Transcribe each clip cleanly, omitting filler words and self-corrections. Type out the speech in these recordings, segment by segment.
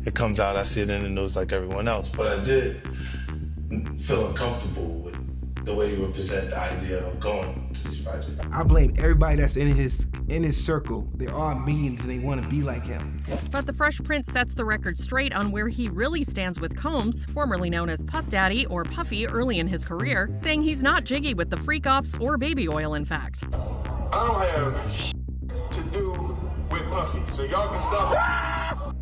it comes out, I see it in the news like everyone else. But I did feel uncomfortable with the way you represent the idea of going to these projects. I blame everybody that's in his circle. They're all millions and they want to be like him. But the Fresh Prince sets the record straight on where he really stands with Combs, formerly known as Puff Daddy or Puffy early in his career, saying he's not jiggy with the freak-offs or baby oil, in fact. I don't have to do with Puffy, so y'all can stop.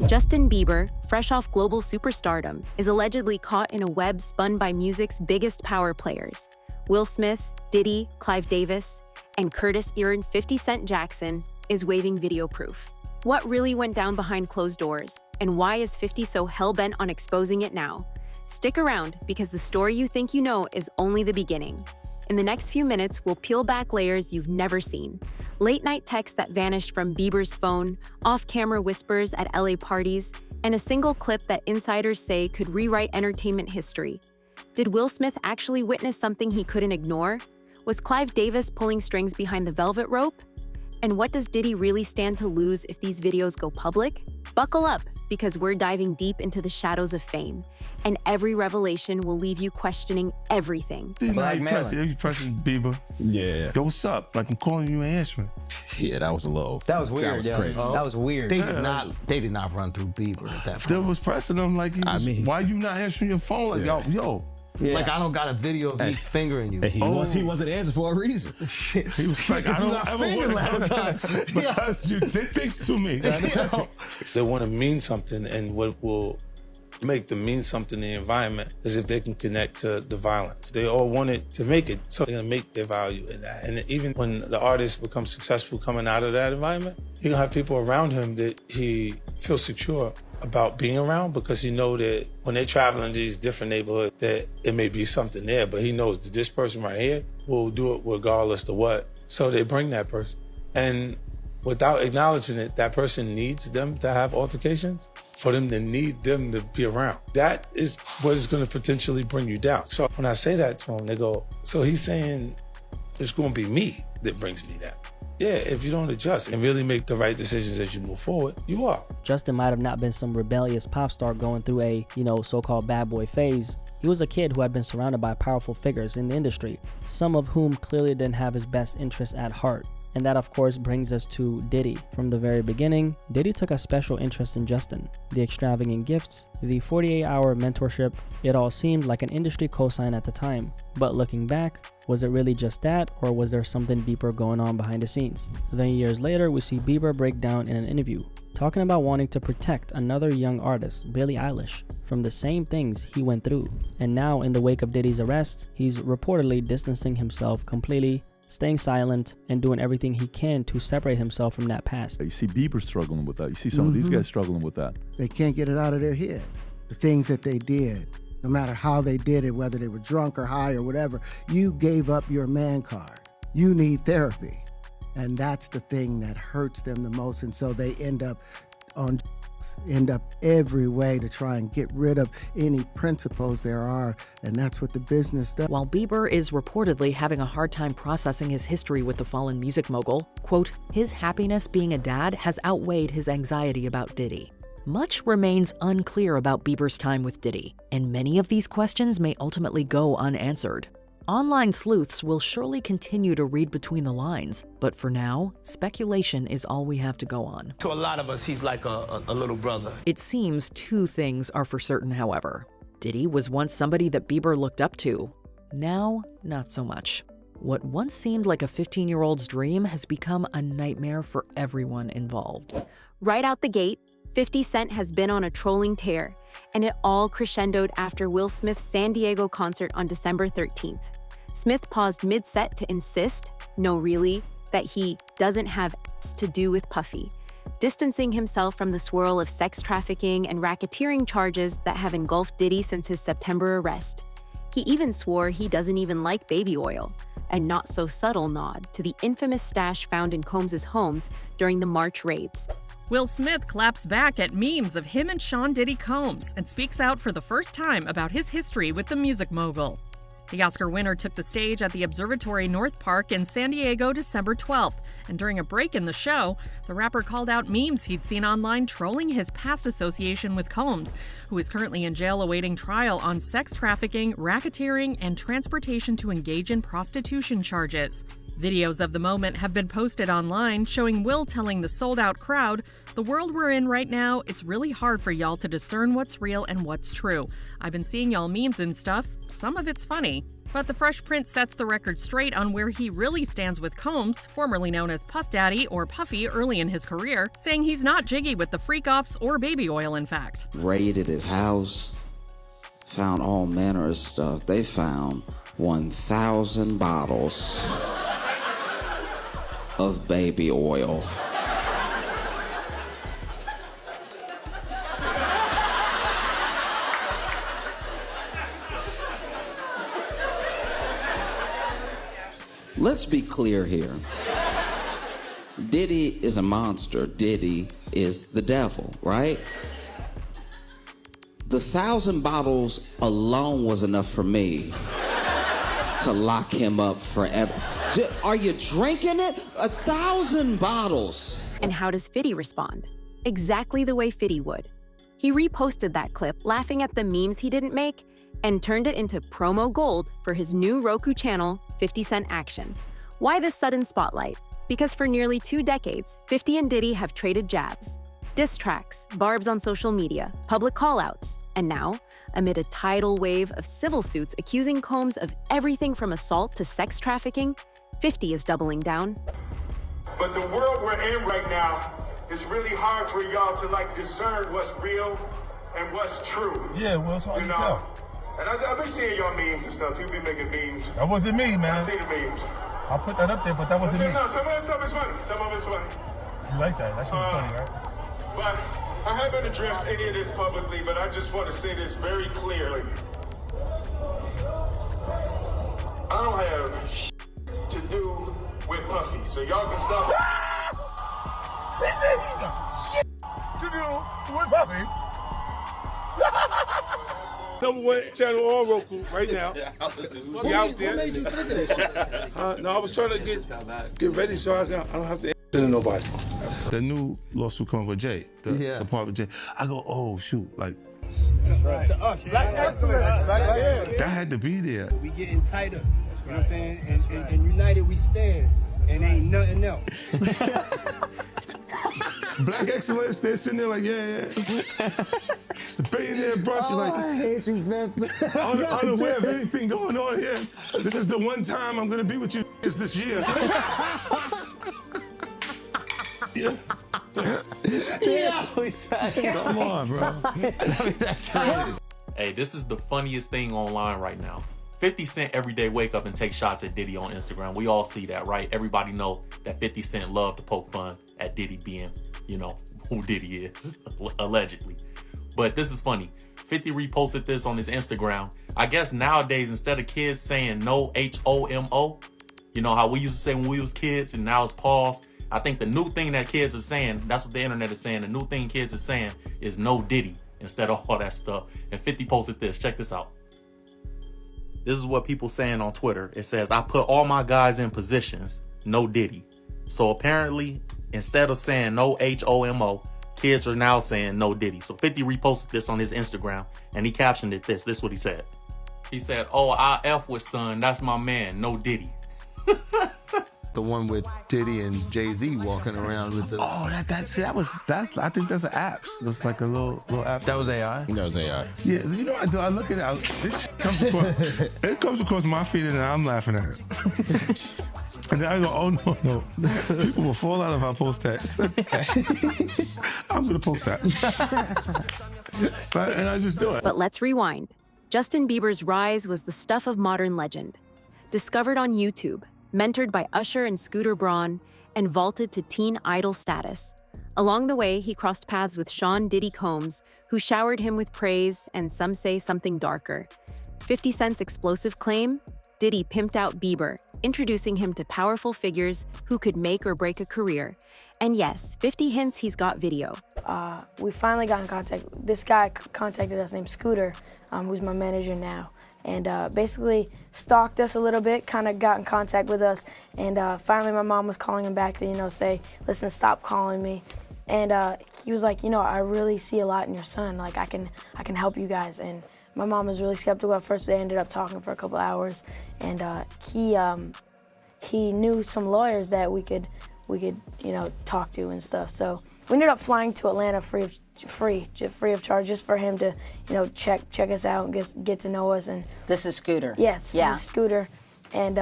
Justin Bieber, fresh off global superstardom, is allegedly caught in a web spun by music's biggest power players. Will Smith, Diddy, Clive Davis, and Curtis Erin 50 Cent Jackson is waving video proof. What really went down behind closed doors, and why is 50 so hell-bent on exposing it now? Stick around, because the story you think you know is only the beginning. In the next few minutes, we'll peel back layers you've never seen. Late-night texts that vanished from Bieber's phone, off-camera whispers at LA parties, and a single clip that insiders say could rewrite entertainment history. Did Will Smith actually witness something he couldn't ignore? Was Clive Davis pulling strings behind the velvet rope? And what does Diddy really stand to lose if these videos go public? Buckle up, because we're diving deep into the shadows of fame, and every revelation will leave you questioning everything. You pressing Bieber. Yeah. Yo, what's up? Like, I'm calling you and answering. Yeah, that was a little. That was weird. That was crazy. That was weird. They did not run through Bieber at that Still point. was pressing him like, why you not answering your phone? Like, yo. Yeah. Like, I don't got a video of me fingering you. He wasn't answering for a reason. He was like, I don't ever want last time. because you did things to me. They want to mean something, and what will make them mean something in the environment is if they can connect to the violence. They all want it to make it, so they're gonna make their value in that. And even when the artist becomes successful coming out of that environment, he's gonna have people around him that he feels secure about being around, because he know that when they travel in these different neighborhoods that it may be something there, but he knows that this person right here will do it regardless of what. So they bring that person. And without acknowledging it, that person needs them to have altercations, for them to need them to be around. That is what is gonna potentially bring you down. So when I say that to them, they go, so he's saying it's gonna be me that brings me down. Yeah, if you don't adjust and really make the right decisions as you move forward, you are. Justin might have not been some rebellious pop star going through a, so-called bad boy phase. He was a kid who had been surrounded by powerful figures in the industry, some of whom clearly didn't have his best interests at heart. And that, of course, brings us to Diddy. From the very beginning, Diddy took a special interest in Justin. The extravagant gifts, the 48-hour mentorship, it all seemed like an industry cosign at the time. But looking back, was it really just that, or was there something deeper going on behind the scenes? Then years later, we see Bieber break down in an interview, talking about wanting to protect another young artist, Billie Eilish, from the same things he went through. And now, in the wake of Diddy's arrest, he's reportedly distancing himself completely, staying silent, and doing everything he can to separate himself from that past. You see Bieber struggling with that. You see some of these guys struggling with that. They can't get it out of their head. The things that they did, no matter how they did it, whether they were drunk or high or whatever, you gave up your man card. You need therapy. And that's the thing that hurts them the most. And so they end up every way to try and get rid of any principles there are, and that's what the business does. While Bieber is reportedly having a hard time processing his history with the fallen music mogul, quote, his happiness being a dad has outweighed his anxiety about Diddy. Much remains unclear about Bieber's time with Diddy, and many of these questions may ultimately go unanswered. Online sleuths will surely continue to read between the lines, but for now, speculation is all we have to go on. To a lot of us, he's like a little brother. It seems two things are for certain, however. Diddy was once somebody that Bieber looked up to. Now, not so much. What once seemed like a 15-year-old's dream has become a nightmare for everyone involved. Right out the gate, 50 Cent has been on a trolling tear, and it all crescendoed after Will Smith's San Diego concert on December 13th. Smith paused mid-set to insist, no really, that he doesn't have to do with Puffy, distancing himself from the swirl of sex trafficking and racketeering charges that have engulfed Diddy since his September arrest. He even swore he doesn't even like baby oil, a not-so-subtle nod to the infamous stash found in Combs' homes during the March raids. Will Smith claps back at memes of him and Sean Diddy Combs and speaks out for the first time about his history with the music mogul. The Oscar winner took the stage at the Observatory North Park in San Diego December 12th, and during a break in the show, the rapper called out memes he'd seen online trolling his past association with Combs, who is currently in jail awaiting trial on sex trafficking, racketeering, and transportation to engage in prostitution charges. Videos of the moment have been posted online showing Will telling the sold-out crowd, "The world we're in right now, it's really hard for y'all to discern what's real and what's true. I've been seeing y'all memes and stuff. Some of it's funny." But the Fresh Prince sets the record straight on where he really stands with Combs, formerly known as Puff Daddy or Puffy early in his career, saying he's not jiggy with the freak-offs or baby oil, in fact. Raided his house, found all manner of stuff. They found 1,000 bottles of baby oil. Let's be clear here. Diddy is a monster. Diddy is the devil, right? The 1,000 bottles alone was enough for me to lock him up forever. Are you drinking it? 1,000 bottles. And how does Fitty respond? Exactly the way Fitty would. He reposted that clip, laughing at the memes he didn't make, and turned it into promo gold for his new Roku channel, 50 Cent Action. Why this sudden spotlight? Because for nearly 2 decades, 50 and Diddy have traded jabs, diss tracks, barbs on social media, public callouts, and now, amid a tidal wave of civil suits accusing Combs of everything from assault to sex trafficking, 50 is doubling down. But the world we're in right now is really hard for y'all to discern what's real and what's true. Yeah, well, it's hard to tell. And I've been seeing y'all memes and stuff. People be making memes. That wasn't me, man. I see the memes. I'll put that up there, but that wasn't me. No, some of the stuff is funny. Some of it's funny. You like that? That's funny, right? But I haven't addressed any of this publicly, but I just want to say this very clearly. I don't have to do with Puffy, so y'all can stop. To do with Puffy. #1 channel on Roku right now. We out there. What made you think of this? No, I was trying to get ready so I don't have to answer to nobody. The new lawsuit coming with Jay, the part with Jay. I go, oh shoot, To us, black excellence. that had to be there. We getting tighter. You know what I'm saying? And united we stand. And ain't nothing else. Black excellence, they're sitting there like, yeah. It's the billionaire brunch. You're like, I hate you, man. unaware of anything going on here. This is the one time I'm gonna be with you this year. Come on, bro. Hey, this is the funniest thing online right now. 50 Cent every day wake up and take shots at Diddy on Instagram. We all see that, right? Everybody know that 50 Cent love to poke fun at Diddy being, who Diddy is, allegedly. But this is funny. 50 reposted this on his Instagram. I guess nowadays, instead of kids saying no H-O-M-O, you know how we used to say when we was kids and now it's pause. I think the new thing that kids are saying, that's what the internet is saying, the new thing kids are saying is no Diddy instead of all that stuff. And 50 posted this. Check this out. This is what people saying on Twitter. It says, I put all my guys in positions, no Diddy. So apparently, instead of saying no H-O-M-O, kids are now saying no Diddy. So 50 reposted this on his Instagram and he captioned it this. This is what he said. He said, oh, I F with son. That's my man. No Diddy. The one with Diddy and Jay-Z walking around with the... Oh, that I think that's an apps. That's like a little app. That was AI? That was AI. Yeah, you know what I do? I look at it, it comes across my feed and I'm laughing at it. And then I go, oh no. People will fall out if I post that. I'm gonna post that. And I just do it. But let's rewind. Justin Bieber's rise was the stuff of modern legend. Discovered on YouTube, mentored by Usher and Scooter Braun, and vaulted to teen idol status. Along the way, he crossed paths with Sean Diddy Combs, who showered him with praise and some say something darker. 50 Cent's explosive claim? Diddy pimped out Bieber, introducing him to powerful figures who could make or break a career. And yes, 50 hints he's got video. We finally got in contact. This guy contacted us named Scooter, who's my manager now. and basically stalked us a little bit, kind of got in contact with us, and finally my mom was calling him back to, say, listen, stop calling me. And he was like, I really see a lot in your son. Like, I can help you guys. And my mom was really skeptical at first. They ended up talking for a couple hours, and he knew some lawyers that we could talk to and stuff. So we ended up flying to Atlanta free of charge, just for him to, check us out and get to know us. And this is Scooter. Yes, yeah. This is Scooter, and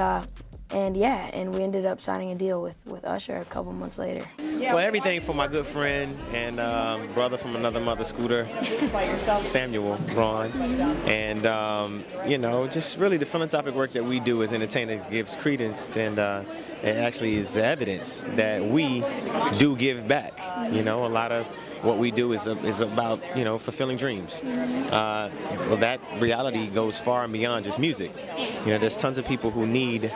we ended up signing a deal with Usher a couple months later. Well, everything from my good friend and brother from another mother, Scooter, Samuel Ron, and just really the philanthropic work that we do as entertainers gives credence, and it actually is evidence that we do give back. A lot of what we do is about fulfilling dreams. Well, that reality goes far and beyond just music. There's tons of people who need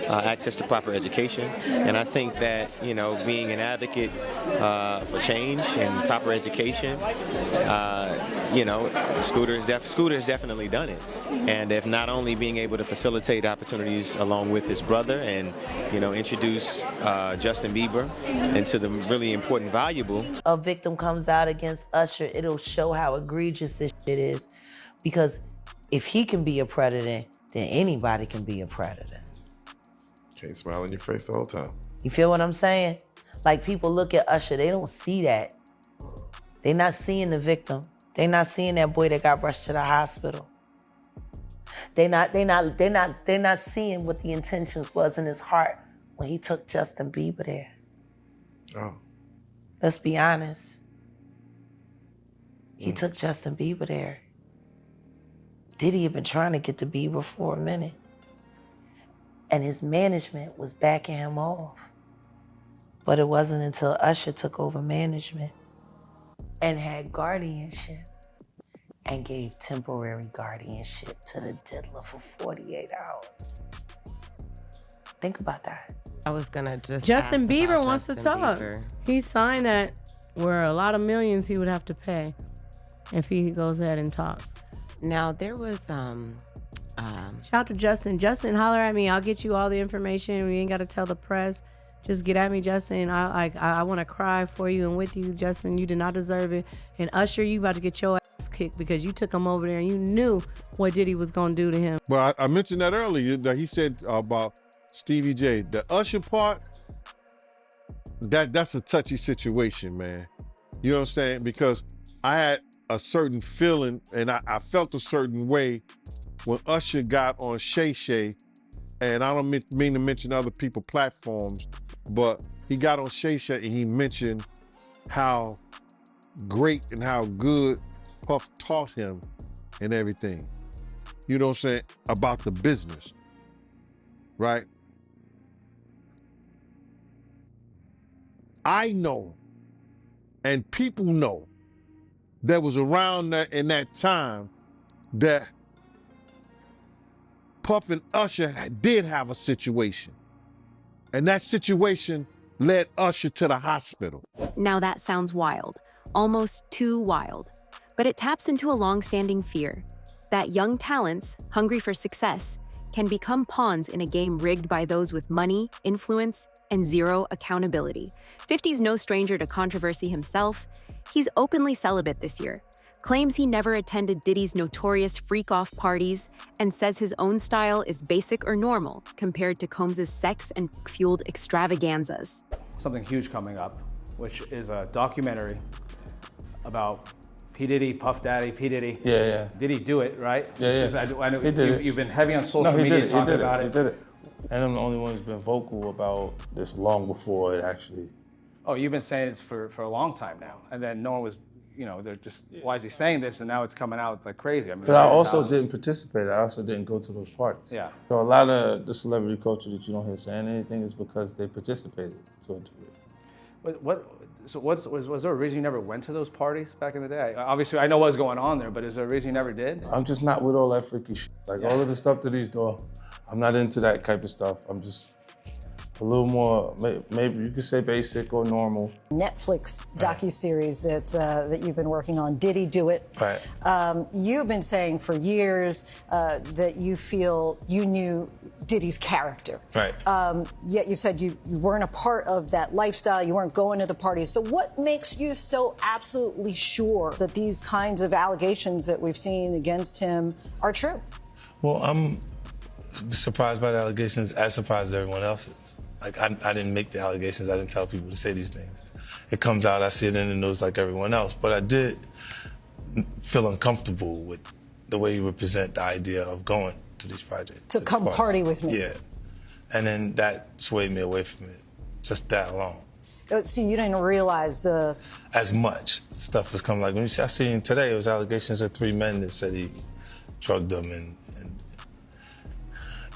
access to proper education, and I think that being an advocate for change and proper education, Scooter has definitely done it. And if not only being able to facilitate opportunities along with his brother and introduce Justin Bieber into the really important, valuable. A victim comes out against Usher, it'll show how egregious this shit is, because if he can be a predator, then anybody can be a predator. Can't smile in your face the whole time. You feel what I'm saying? Like, people look at Usher, they don't see that. They're not seeing the victim. They're not seeing that boy that got rushed to the hospital. They're not seeing what the intentions was in his heart when he took Justin Bieber there. Oh. Let's be honest. He took Justin Bieber there. Diddy had been trying to get to Bieber for a minute, and his management was backing him off. But it wasn't until Usher took over management and had guardianship and gave temporary guardianship to the diddler for 48 hours. Think about that. I was gonna just Justin ask Bieber about wants Justin to talk. Bieber. He signed that where a lot of millions he would have to pay if he goes ahead and talks. Now there was Shout out to Justin. Justin, holler at me. I'll get you all the information. We ain't got to tell the press. Just get at me, Justin. I want to cry for you and with you, Justin. You did not deserve it. And Usher, you about to get your ass kicked because you took him over there and you knew what Diddy was going to do to him. But I mentioned that earlier, that he said about Stevie J. The Usher part, that's a touchy situation, man. You know what I'm saying? Because I had a certain feeling and I felt a certain way when Usher got on Shay Shay, and I don't mean to mention other people's platforms, but he got on Shay Shay and he mentioned how great and how good Puff taught him and everything. You know what I'm saying? About the business, right? I know, and people know, that was around that in that time that Puff and Usher did have a situation. And that situation led Usher to the hospital. Now that sounds wild, almost too wild. But it taps into a long-standing fear that young talents, hungry for success, can become pawns in a game rigged by those with money, influence, and zero accountability. 50's no stranger to controversy himself. He's openly celibate this year, claims he never attended Diddy's notorious freak-off parties, and says his own style is basic or normal compared to Combs' sex and fueled extravaganzas. Something huge coming up, which is a documentary about P. Diddy, Puff Daddy, P. Diddy. Yeah. Did he do it, right? Yeah. I know He did it. you've been heavy on social he media did it. talking He did about it. it. He did it. And I'm the only one who's been vocal about this long before it actually. Oh, you've been saying this for a long time now, and then no one was, they're just, why is he saying this? And now it's coming out like crazy. I mean, But I also didn't participate. I also didn't go to those parties. Yeah. So a lot of the celebrity culture that you don't hear saying anything is because they participated to a degree. Was there a reason you never went to those parties back in the day? Obviously, I know what was going on there, but is there a reason you never did? I'm just not with all that freaky shit. Like all of the stuff that he's doing, I'm not into that type of stuff. a little more, maybe you could say basic or normal. Netflix docuseries that you've been working on, Diddy Do It. Right. You've been saying for years that you feel you knew Diddy's character. Right. Yet you said you weren't a part of that lifestyle, you weren't going to the parties. So what makes you so absolutely sure that these kinds of allegations that we've seen against him are true? Well, I'm surprised by the allegations, as surprised as everyone else is. Like, I didn't make the allegations, I didn't tell people to say these things. It comes out, I see it in the news like everyone else, but I did feel uncomfortable with the way you would present the idea of going to these projects. To come party with me. Yeah. And then that swayed me away from it, just that alone. So you didn't realize as much stuff was coming. Like, when I seen today, it was allegations of 3 men that said he drugged them, and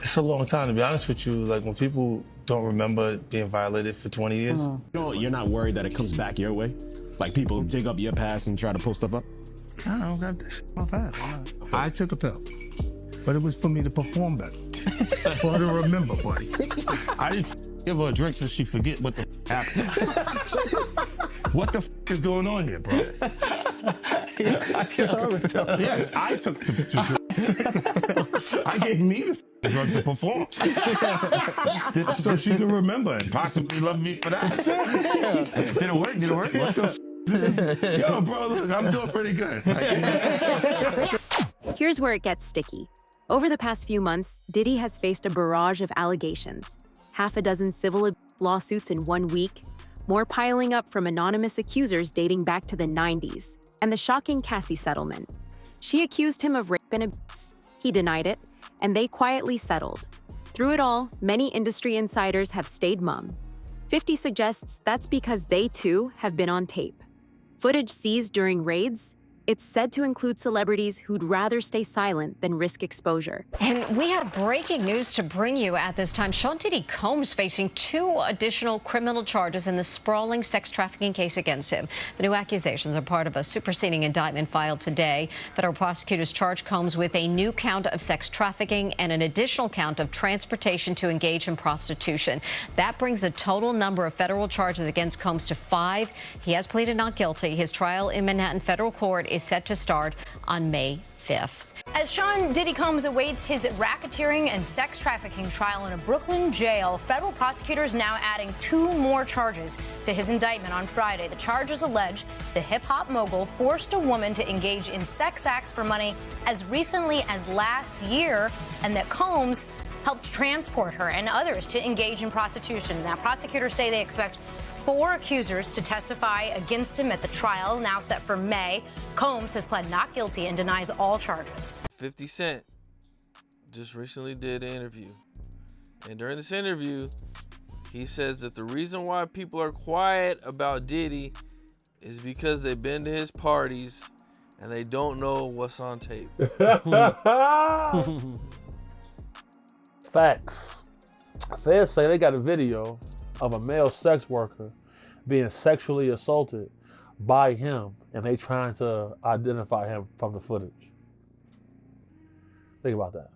it's a long time, to be honest with you. Like, when people don't remember being violated for 20 years. You're not worried that it comes back your way? Like, people dig up your past and try to pull stuff up? I don't got this in my past. I took a pill, but it was for me to perform better. For her to remember, buddy. I didn't give her a drink so she forget what the happened. What the is going on here, bro? Yes, I took the drinks. I gave me the drug to perform. So she could remember and possibly love me for that. Did it work? Did it work? What the this is, yo, bro, look, I'm doing pretty good. Here's where it gets sticky. Over the past few months, Diddy has faced a barrage of allegations. 6 civil lawsuits in 1 week, more piling up from anonymous accusers dating back to the 90s, and the shocking Cassie settlement. She accused him of rape and abuse. He denied it, and they quietly settled. Through it all, many industry insiders have stayed mum. 50 suggests that's because they too have been on tape. Footage seized during raids, it's said to include celebrities who'd rather stay silent than risk exposure. And we have breaking news to bring you at this time. Sean Diddy Combs facing 2 additional criminal charges in the sprawling sex trafficking case against him. The new accusations are part of a superseding indictment filed today. Federal prosecutors charged Combs with a new count of sex trafficking and an additional count of transportation to engage in prostitution. That brings the total number of federal charges against Combs to 5. He has pleaded not guilty. His trial in Manhattan federal court is set to start on May 5th. As Sean Diddy Combs awaits his racketeering and sex trafficking trial in a Brooklyn jail, federal prosecutors now adding 2 more charges to his indictment on Friday. The charges allege the hip-hop mogul forced a woman to engage in sex acts for money as recently as last year, and that Combs helped transport her and others to engage in prostitution. Now, prosecutors say they expect 4 accusers to testify against him at the trial, now set for May. Combs has pled not guilty and denies all charges. 50 Cent just recently did an interview. And during this interview, he says that the reason why people are quiet about Diddy is because they've been to his parties and they don't know what's on tape. Facts. Feds say they got a video of a male sex worker being sexually assaulted by him, and they trying to identify him from the footage. Think about that.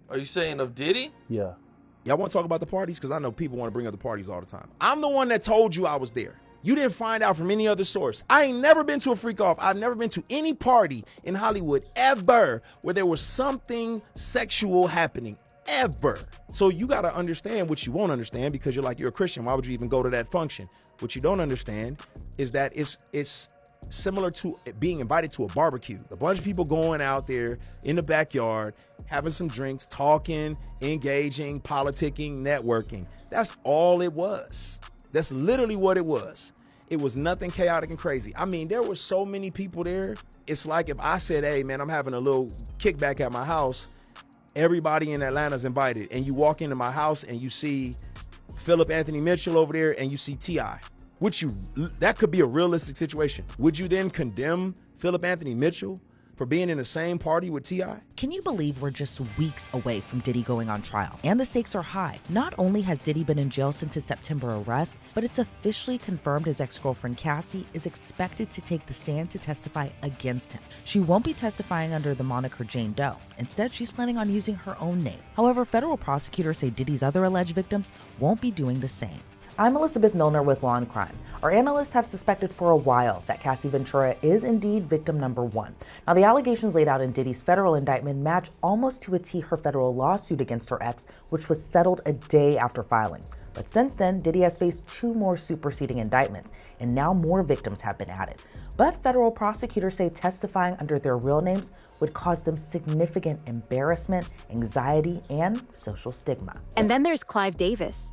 Are you saying of Diddy? Yeah. Y'all want to talk about the parties? Because I know people want to bring up the parties all the time. I'm the one that told you I was there. You didn't find out from any other source. I ain't never been to a freak off. I've never been to any party in Hollywood ever where there was something sexual happening. Ever. So you got to understand what you won't understand, because you're a Christian. Why would you even go to that function? What you don't understand is that it's similar to being invited to a barbecue. A bunch of people going out there in the backyard, having some drinks, talking, engaging, politicking, networking. That's all it was. That's literally what it was. It was nothing chaotic and crazy. I mean, there were so many people there. It's like if I said, hey man, I'm having a little kickback at my house, everybody in Atlanta's invited, and you walk into my house and you see Philip Anthony Mitchell over there and you see T.I. That could be a realistic situation. Would you then condemn Philip Anthony Mitchell for being in the same party with T.I.? Can you believe we're just weeks away from Diddy going on trial? And the stakes are high. Not only has Diddy been in jail since his September arrest, but it's officially confirmed his ex-girlfriend Cassie is expected to take the stand to testify against him. She won't be testifying under the moniker Jane Doe. Instead, she's planning on using her own name. However, federal prosecutors say Diddy's other alleged victims won't be doing the same. I'm Elizabeth Milner with Law and Crime. Our analysts have suspected for a while that Cassie Ventura is indeed victim number one. Now, the allegations laid out in Diddy's federal indictment match almost to a T her federal lawsuit against her ex, which was settled a day after filing. But since then, Diddy has faced 2 more superseding indictments, and now more victims have been added. But federal prosecutors say testifying under their real names would cause them significant embarrassment, anxiety, and social stigma. And then there's Clive Davis,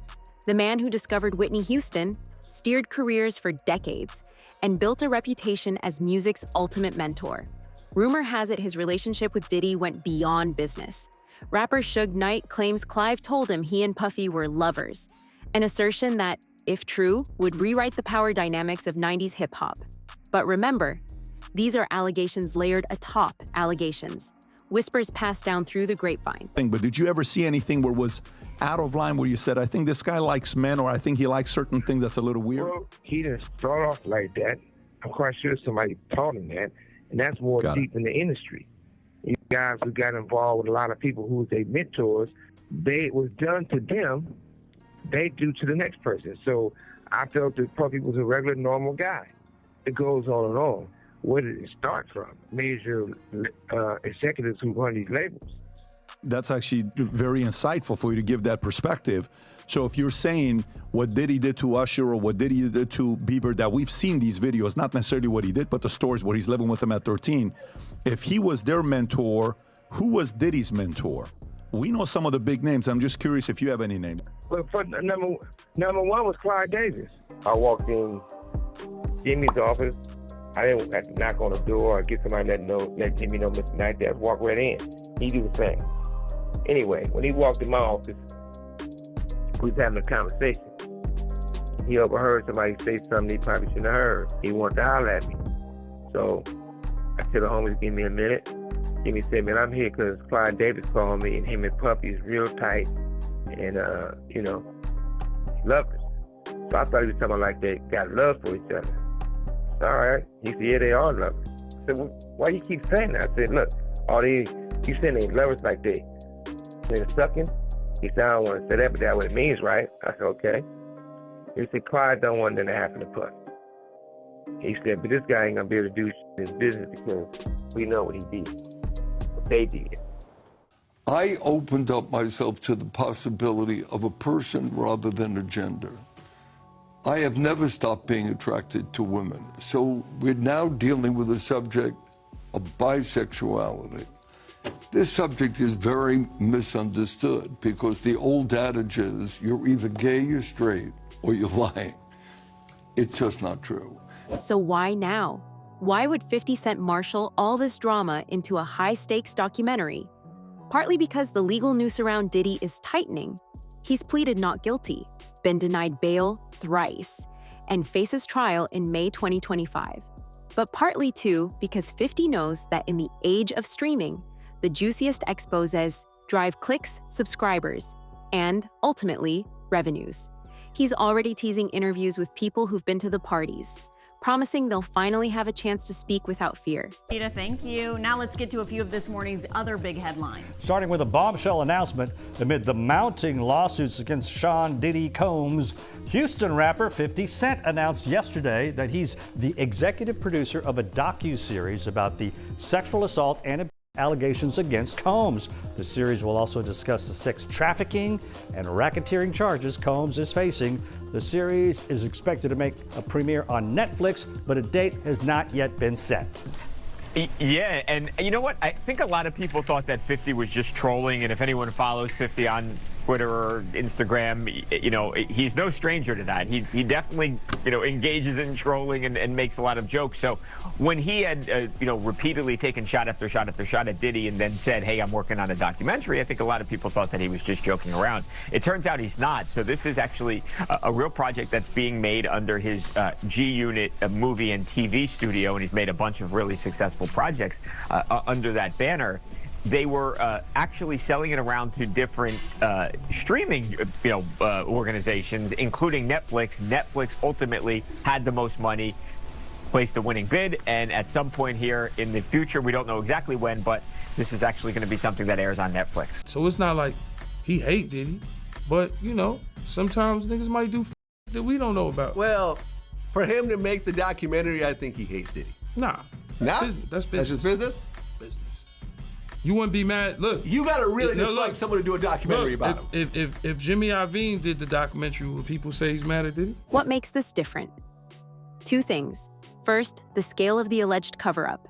the man who discovered Whitney Houston, steered careers for decades, and built a reputation as music's ultimate mentor. Rumor has it his relationship with Diddy went beyond business. Rapper Suge Knight claims Clive told him he and Puffy were lovers, an assertion that, if true, would rewrite the power dynamics of 90s hip-hop. But remember, these are allegations layered atop allegations, whispers passed down through the grapevine. But did you ever see anything where it was out of line where you said, I think this guy likes men, or I think he likes certain things that's a little weird? Well, he didn't start off like that. I'm quite sure somebody taught him that, and that's more deep in the industry. You guys who got involved with a lot of people who was their mentors, it was done to them, they do to the next person. So I felt that Puffy was a regular, normal guy. It goes on and on. Where did it start from? Major executives who run these labels. That's actually very insightful for you to give that perspective. So if you're saying what Diddy did to Usher or what Diddy did to Bieber, that we've seen these videos, not necessarily what he did, but the stories where he's living with them at 13. If he was their mentor, who was Diddy's mentor? We know some of the big names. I'm just curious if you have any names. Well, for number one was Clive Davis. I walked in Jimmy's office. I didn't have to knock on the door or get somebody let Jimmy know Mr. Knight there. Walk right in. He do the same. Anyway, when he walked in my office, we was having a conversation. He overheard somebody say something he probably shouldn't have heard. He wanted to holler at me. So I tell the homies, give me a minute. Jimmy said, man, I'm here because Clive Davis called me, and him and Puffy is real tight, and, lovers. So I thought he was talking like they got love for each other. So, all right. He said, yeah, they are lovers. I said, well, why you keep saying that? I said, look, you saying they lovers like they're sucking? He said, I don't want to say that, but that's what it means, right? I said, okay. He said, Clive don't want that to happen to Puffy. He said, but this guy ain't going to be able to do his business because we know what he did. What they did. I opened up myself to the possibility of a person rather than a gender. I have never stopped being attracted to women. So we're now dealing with the subject of bisexuality. This subject is very misunderstood because the old adage is you're either gay, you're straight, or you're lying. It's just not true. So why now? Why would 50 Cent marshal all this drama into a high-stakes documentary? Partly because the legal noose around Diddy is tightening. He's pleaded not guilty, been denied bail thrice, and faces trial in May 2025. But partly too because 50 knows that in the age of streaming, the juiciest exposés drive clicks, subscribers, and, ultimately, revenues. He's already teasing interviews with people who've been to the parties, promising they'll finally have a chance to speak without fear. Rita, thank you. Now let's get to a few of this morning's other big headlines. Starting with a bombshell announcement amid the mounting lawsuits against Sean Diddy Combs, Houston rapper 50 Cent announced yesterday that he's the executive producer of a docu-series about the sexual assault and allegations against Combs. The series will also discuss the sex trafficking and racketeering charges Combs is facing. The series is expected to make a premiere on Netflix, but a date has not yet been set. Yeah, and you know what? I think a lot of people thought that 50 was just trolling, and if anyone follows 50 on Twitter or Instagram, he's no stranger to that. He definitely, engages in trolling and makes a lot of jokes. So when he had, repeatedly taken shot after shot after shot at Diddy and then said, hey, I'm working on a documentary, I think a lot of people thought that he was just joking around. It turns out he's not. So this is actually a real project that's being made under his G-Unit movie and TV studio, and he's made a bunch of really successful projects under that banner. They were actually selling it around to different streaming, organizations, including Netflix. Netflix ultimately had the most money, placed the winning bid, and at some point here in the future, we don't know exactly when, but this is actually going to be something that airs on Netflix. So it's not like he hate Diddy, but sometimes niggas might do that we don't know about. Well, for him to make the documentary, I think he hates Diddy. Nah. That's business. That's just business? Business. You wouldn't be mad. Look, you gotta really dislike someone to do a documentary about him. If Jimmy Iovine did the documentary, would people say he's mad at Diddy? What makes this different? Two things. First, the scale of the alleged cover-up.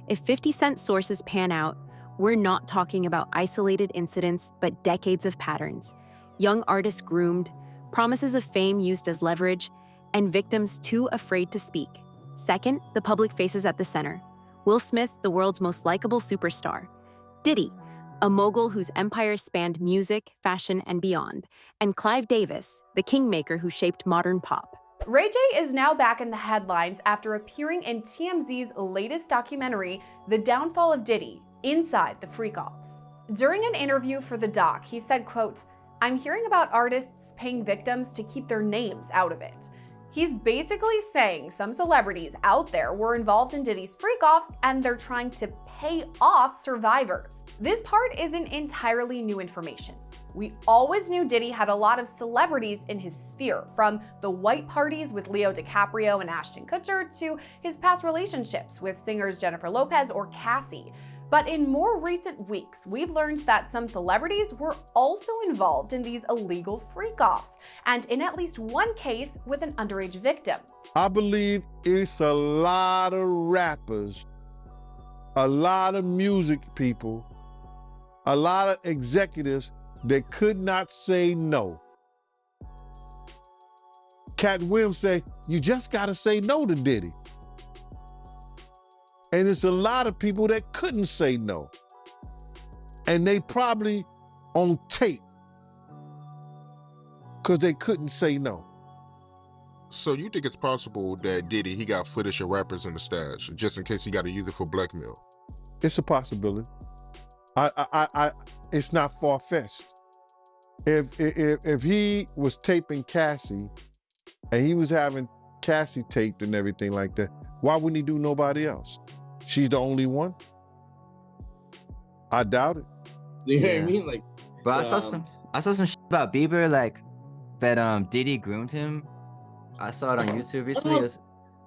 If 50 Cent sources pan out, we're not talking about isolated incidents, but decades of patterns. Young artists groomed, promises of fame used as leverage, and victims too afraid to speak. Second, the public faces at the center. Will Smith, the world's most likable superstar. Diddy, a mogul whose empire spanned music, fashion, and beyond. And Clive Davis, the kingmaker who shaped modern pop. Ray J is now back in the headlines after appearing in TMZ's latest documentary, The Downfall of Diddy, Inside the Freak-Offs. During an interview for the doc, he said, quote, "I'm hearing about artists paying victims to keep their names out of it." He's basically saying some celebrities out there were involved in Diddy's freak-offs and they're trying to pay off survivors. This part isn't entirely new information. We always knew Diddy had a lot of celebrities in his sphere, from the white parties with Leo DiCaprio and Ashton Kutcher to his past relationships with singers Jennifer Lopez or Cassie. But in more recent weeks, we've learned that some celebrities were also involved in these illegal freak-offs, and in at least one case with an underage victim. I believe it's a lot of rappers, a lot of music people, a lot of executives that could not say no. Cat Williams say, you just gotta say no to Diddy. And it's a lot of people that couldn't say no. And they probably on tape because they couldn't say no. So you think it's possible that Diddy, he got footage of rappers in the stash, just in case he got to use it for blackmail? It's a possibility. It's not far-fetched. If he was taping Cassie and he was having Cassie taped and everything like that, why wouldn't he do nobody else? She's the only one? I doubt it. So you know what I mean? Like, but I saw some shit about Bieber, like that Diddy groomed him. I saw it on YouTube recently. Is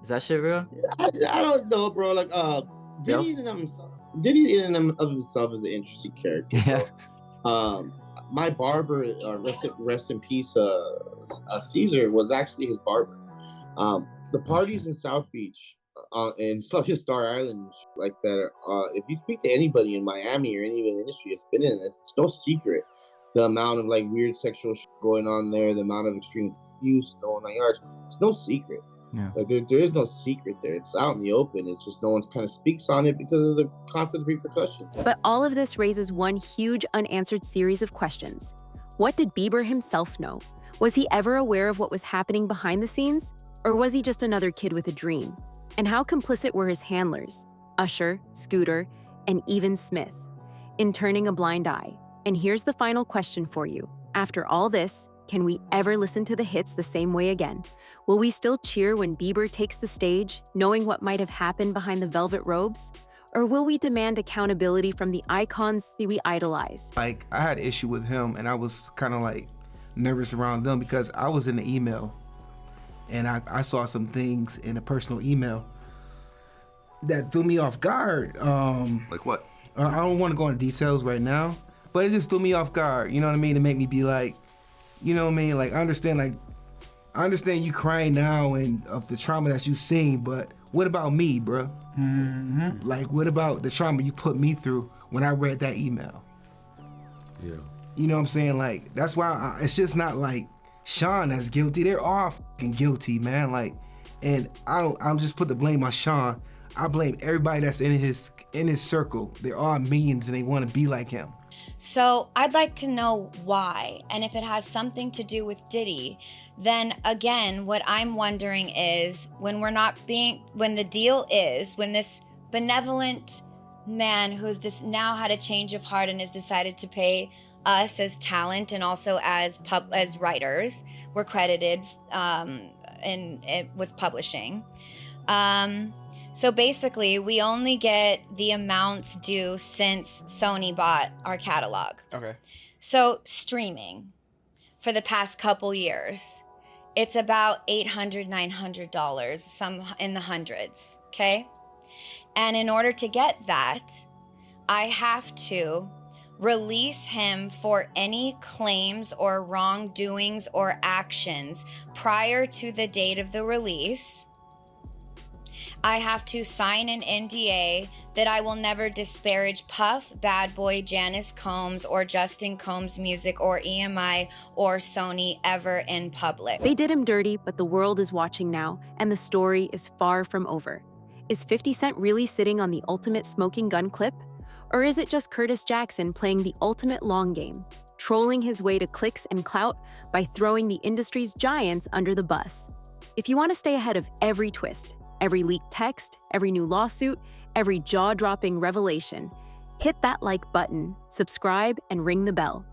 that shit real? I don't know, bro. Like, Diddy in and of himself is an interesting character. Yeah. My barber, rest in peace, Caesar, was actually his barber. The parties in South Beach and fucking Star Island like that. If you speak to anybody in Miami or any of the industry that's been in this, it's no secret the amount of like weird sexual shit going on there, the amount of extreme abuse going on yards. It's no secret. Yeah. Like there is no secret there. It's out in the open. It's just no one kind of speaks on it because of the constant repercussions. But all of this raises one huge unanswered series of questions. What did Bieber himself know? Was he ever aware of what was happening behind the scenes? Or was he just another kid with a dream? And how complicit were his handlers, Usher, Scooter, and even Smith, in turning a blind eye? And here's the final question for you. After all this, can we ever listen to the hits the same way again? Will we still cheer when Bieber takes the stage, knowing what might have happened behind the velvet robes? Or will we demand accountability from the icons that we idolize? Like, I had an issue with him, and I was kind of like nervous around them because I was in the email, and I saw some things in a personal email that threw me off guard. Like what? I don't want to go into details right now, but it just threw me off guard, you know what I mean? To make me be like, you know what I mean? Like, I understand you crying now and of the trauma that you've seen, but what about me, bro? Mm-hmm. Like, what about the trauma you put me through when I read that email? Yeah. You know what I'm saying? Like, that's why it's just not like Sean that's guilty. They're all fucking guilty, man. Like, and I don't just put the blame on Sean. I blame everybody that's in his circle. They're all minions and they want to be like him. So I'd like to know why, and if it has something to do with Diddy, then again, what I'm wondering is when the deal is, when this benevolent man who's just now had a change of heart and has decided to pay us as talent and also as writers, we're credited with publishing. So basically, we only get the amounts due since Sony bought our catalog. Okay. So streaming for the past couple years, it's about $800, $900, some in the hundreds, okay? And in order to get that, I have to release him for any claims or wrongdoings or actions prior to the date of the release. I have to sign an NDA that I will never disparage Puff, Bad Boy, Janice Combs, or Justin Combs' music, or EMI, or Sony ever in public. They did him dirty, but the world is watching now, and the story is far from over. Is 50 Cent really sitting on the ultimate smoking gun clip? Or is it just Curtis Jackson playing the ultimate long game, trolling his way to clicks and clout by throwing the industry's giants under the bus? If you want to stay ahead of every twist, every leaked text, every new lawsuit, every jaw-dropping revelation, hit that like button, subscribe, and ring the bell.